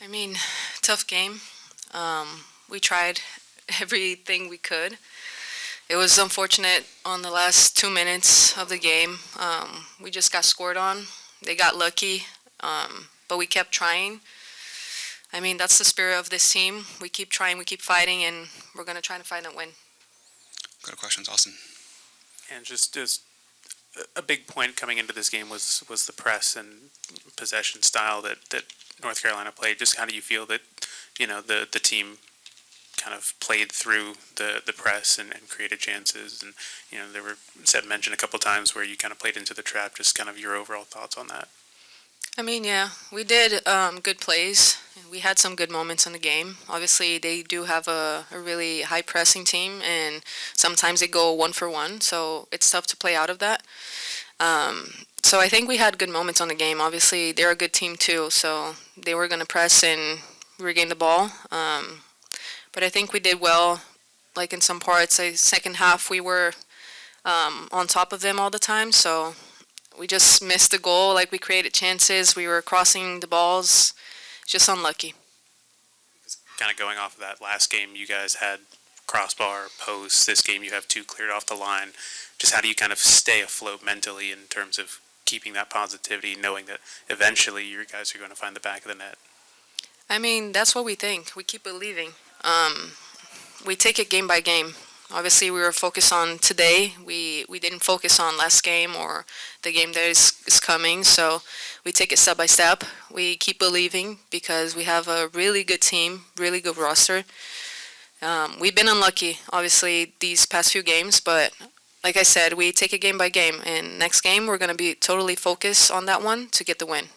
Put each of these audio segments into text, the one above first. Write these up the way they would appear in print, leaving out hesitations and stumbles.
I mean, tough game. We tried everything we could. It was unfortunate on the last 2 minutes of the game. We just got scored on. They got lucky, but we kept trying. I mean, that's the spirit of this team. We keep trying, we keep fighting, and we're going to try to find a win. Good questions, Austin. And just a big point coming into this game was the press and possession style that North Carolina played. Just how do you feel that the team kind of played through the press and created chances? And there were Seb mentioned a couple times where you kind of played into the trap. Just kind of your overall thoughts on that. I mean, yeah, we did good plays. We had some good moments in the game. Obviously, they do have a really high pressing team, and sometimes they go 1-for-1, so it's tough to play out of that. So I think we had good moments on the game. Obviously, they're a good team too, so they were going to press and regain the ball. But I think we did well, like in some parts. Second half, we were on top of them all the time, so we just missed the goal. Like, we created chances. We were crossing the balls. Just unlucky. Kind of going off of that last game, you guys had crossbar, posts. This game, you have two cleared off the line. Just how do you kind of stay afloat mentally in terms of keeping that positivity, knowing that eventually you guys are going to find the back of the net? I mean, that's what we think. We keep believing. We take it game by game. Obviously, we were focused on today. We didn't focus on last game or the game that is coming. So we take it step by step. We keep believing because we have a really good team, really good roster. We've been unlucky, obviously, these past few games. But like I said, we take it game by game. And next game, we're going to be totally focused on that one to get the win.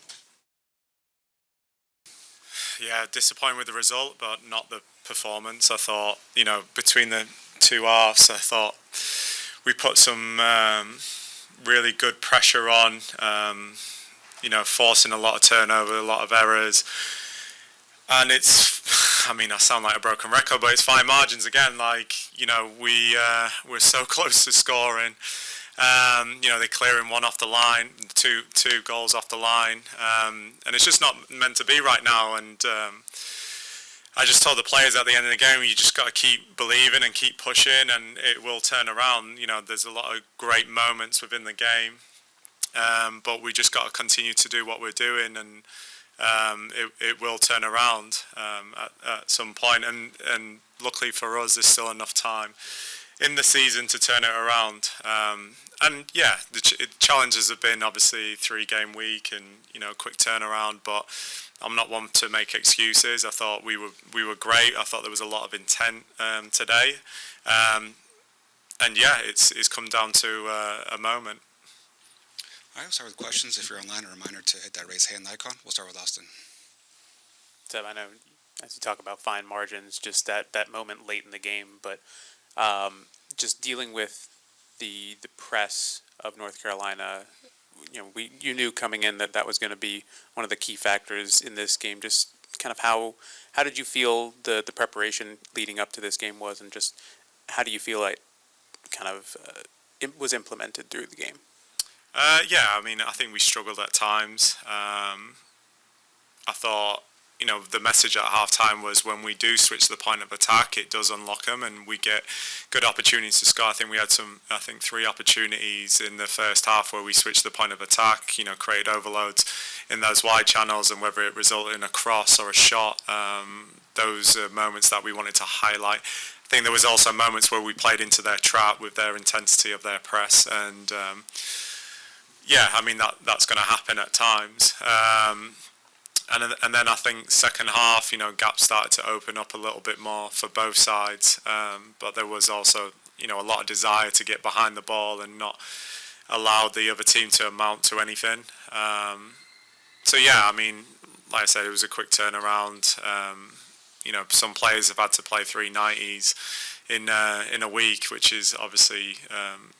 Yeah, disappointed with the result, but not the performance. I thought, between the two halves, I thought we put some really good pressure on, forcing a lot of turnover, a lot of errors. And I sound like a broken record, but it's fine margins again. We're so close to scoring. They're clearing one off the line, two goals off the line, and it's just not meant to be right now. And I just told the players at the end of the game, you just got to keep believing and keep pushing, and it will turn around. There's a lot of great moments within the game, but we just got to continue to do what we're doing, and it will turn around at some point. And luckily for us, there's still enough time in the season to turn it around. And yeah, the challenges have been obviously 3-game week and quick turnaround, but I'm not one to make excuses. I thought we were great. I thought there was a lot of intent today, and yeah, it's come down to a moment. All right, we'll start with questions. If you're online, a reminder to hit that raise hand icon. We'll start with Austin. Seb, I know as you talk about fine margins, just that moment late in the game, but just dealing with the press of North Carolina, you knew coming in that was going to be one of the key factors in this game. Just kind of how did you feel the preparation leading up to this game was, and just how do you feel like kind of it was implemented through the game? I think we struggled at times. I thought, the message at halftime was when we do switch the point of attack, it does unlock them and we get good opportunities to score. I think we had 3 opportunities in the first half where we switched the point of attack, created overloads in those wide channels, and whether it resulted in a cross or a shot, those are moments that we wanted to highlight. I think there was also moments where we played into their trap with their intensity of their press, and that's going to happen at times. And then I think second half, gaps started to open up a little bit more for both sides. But there was also, a lot of desire to get behind the ball and not allow the other team to amount to anything. Like I said, it was a quick turnaround. Some players have had to play 390s in a week, which is obviously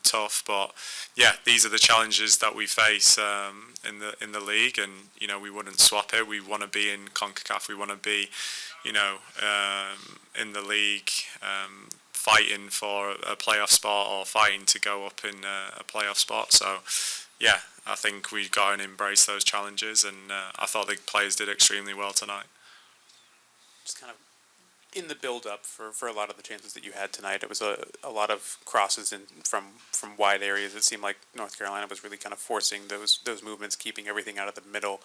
tough. But yeah, these are the challenges that we face in the league, and we wouldn't swap it. We want to be in CONCACAF. We want to be, in the league, fighting for a playoff spot or fighting to go up in a playoff spot. So yeah, I think we got to embrace those challenges, and I thought the players did extremely well tonight. just kind of in the build-up for a lot of the chances that you had tonight. It was a lot of crosses from wide areas. It seemed like North Carolina was really kind of forcing those movements, keeping everything out of the middle.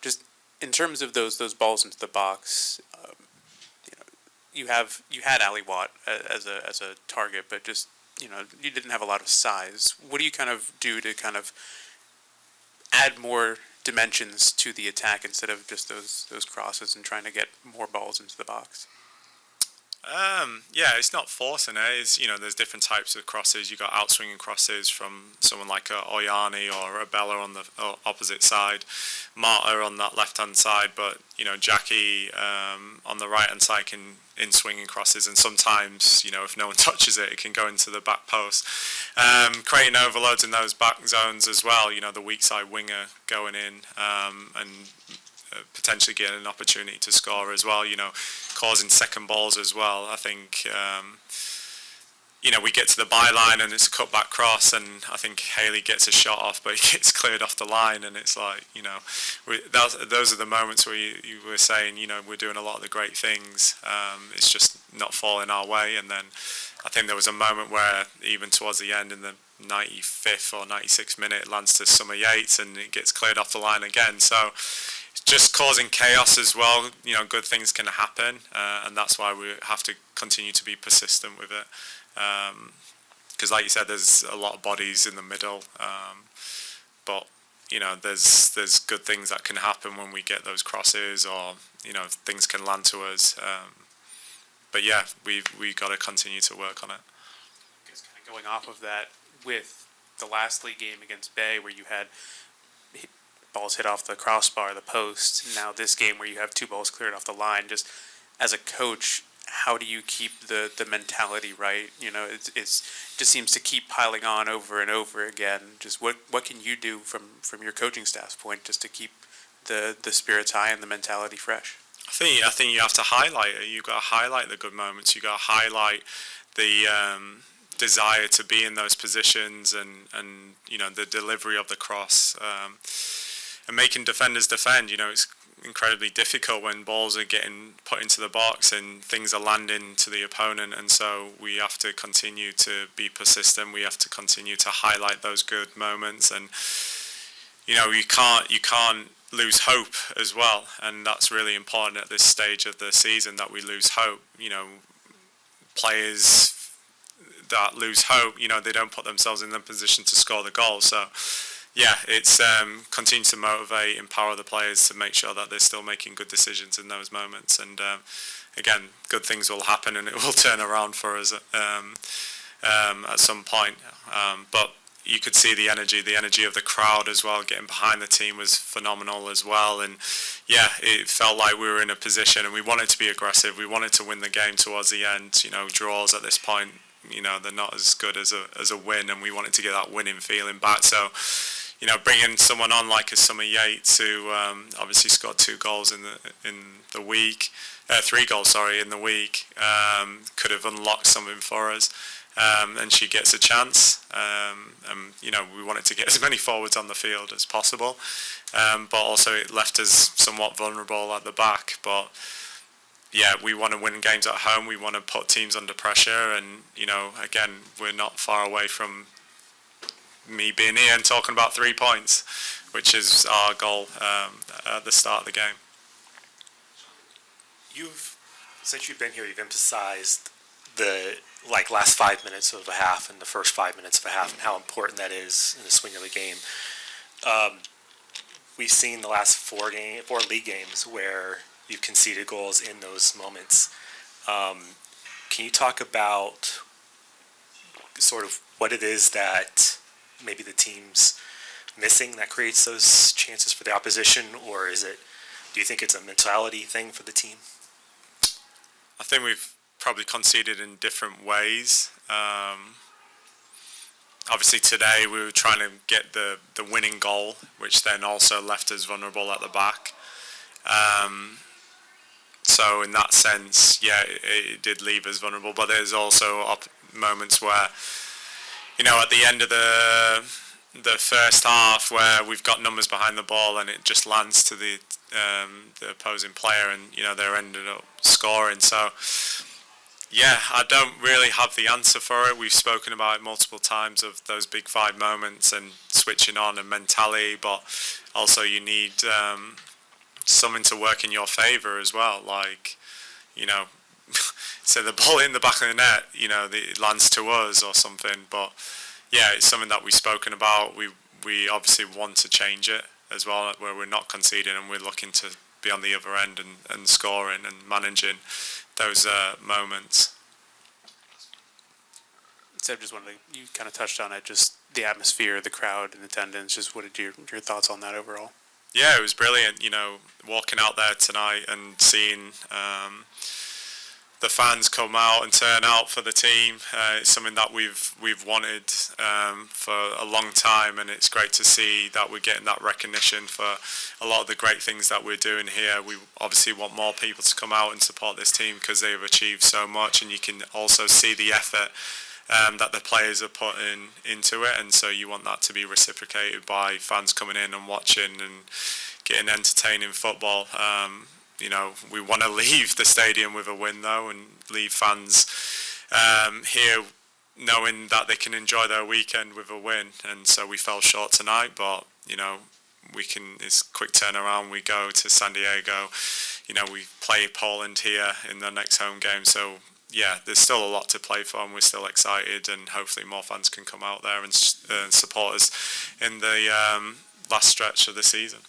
Just in terms of those balls into the box, you had Ali Watt as a target, but just you didn't have a lot of size. What do you kind of do to kind of add more dimensions to the attack instead of just those crosses and trying to get more balls into the box? Yeah, it's not forcing it. It's, there's different types of crosses. You got outswinging crosses from someone like a Oyani or a Bella on the opposite side, Marta on that left-hand side, but Jackie on the right-hand side can in swinging crosses, and sometimes if no one touches it, it can go into the back post, creating overloads in those back zones as well. The weak side winger going in and potentially getting an opportunity to score as well, causing second balls as well. I think, we get to the byline and it's a cutback cross, and I think Haley gets a shot off, but he gets cleared off the line, and it's like, those are the moments where you were saying, we're doing a lot of the great things. It's just not falling our way. And then I think there was a moment where even towards the end in the 95th or 96th minute, it lands to Summer Yates and it gets cleared off the line again. So just causing chaos as well. Good things can happen, and that's why we have to continue to be persistent with it. Because, like you said, there's a lot of bodies in the middle, but there's good things that can happen when we get those crosses, or things can land to us. But yeah, we got to continue to work on it. I guess kind of going off of that, with the last league game against Bay, where you had balls hit off the crossbar, the post. Now this game where you have two balls cleared off the line. Just as a coach, how do you keep the mentality right? It just seems to keep piling on over and over again. Just what can you do from your coaching staff's point just to keep the spirits high and the mentality fresh? I think you have to highlight it. You've got to highlight the good moments. You've got to highlight the desire to be in those positions, and the delivery of the cross. And making defenders defend. It's incredibly difficult when balls are getting put into the box and things are landing to the opponent, and so we have to continue to be persistent. We have to continue to highlight those good moments, and you can't lose hope as well, and that's really important at this stage of the season, that we lose hope. Players that lose hope, they don't put themselves in the position to score the goal. So yeah, it's continue to motivate, empower the players to make sure that they're still making good decisions in those moments. And again, good things will happen, and it will turn around for us at some point. But you could see the energy of the crowd as well. Getting behind the team was phenomenal as well. And yeah, it felt like we were in a position, and we wanted to be aggressive. We wanted to win the game towards the end. Draws at this point, they're not as good as a win, and we wanted to get that winning feeling back. So, bringing someone on like a Summer Yates, who obviously scored 2 goals in the week, 3 goals, in the week, could have unlocked something for us. And she gets a chance. And we wanted to get as many forwards on the field as possible, but also it left us somewhat vulnerable at the back. But yeah, we want to win games at home. We want to put teams under pressure, and again, we're not far away from me being here and talking about 3 points, which is our goal at the start of the game. Since you've been here, you've emphasized the last 5 minutes of a half and the first 5 minutes of a half, and how important that is in the swing of the game. We've seen the last 4 league games where you've conceded goals in those moments. Can you talk about sort of what it is that maybe the team's missing that creates those chances for the opposition, or do you think it's a mentality thing for the team? I think we've probably conceded in different ways. Obviously today we were trying to get the winning goal, which then also left us vulnerable at the back. So in that sense, yeah, it did leave us vulnerable. But there's also moments where, at the end of the first half where we've got numbers behind the ball and it just lands to the opposing player, and they're ended up scoring. So yeah, I don't really have the answer for it. We've spoken about it multiple times of those big five moments and switching on and mentality, but also you need something to work in your favour as well. Like, so the ball in the back of the net, it lands to us or something. But yeah, it's something that we've spoken about. We obviously want to change it as well, where we're not conceding and we're looking to be on the other end and scoring and managing those moments. Seb, just wanted to, you kind of touched on it, just the atmosphere, the crowd, and attendance. Just what are your thoughts on that overall? Yeah, it was brilliant. Walking out there tonight and seeing the fans come out and turn out for the team. It's something that we've wanted for a long time, and it's great to see that we're getting that recognition for a lot of the great things that we're doing here. We obviously want more people to come out and support this team because they've achieved so much, and you can also see the effort that the players are putting into it, and so you want that to be reciprocated by fans coming in and watching and getting entertaining football. We want to leave the stadium with a win though, and leave fans here knowing that they can enjoy their weekend with a win. And so we fell short tonight, but it's quick turnaround. We go to San Diego, we play Poland here in the next home game. So yeah, there's still a lot to play for, and we're still excited, and hopefully more fans can come out there and support us in the last stretch of the season.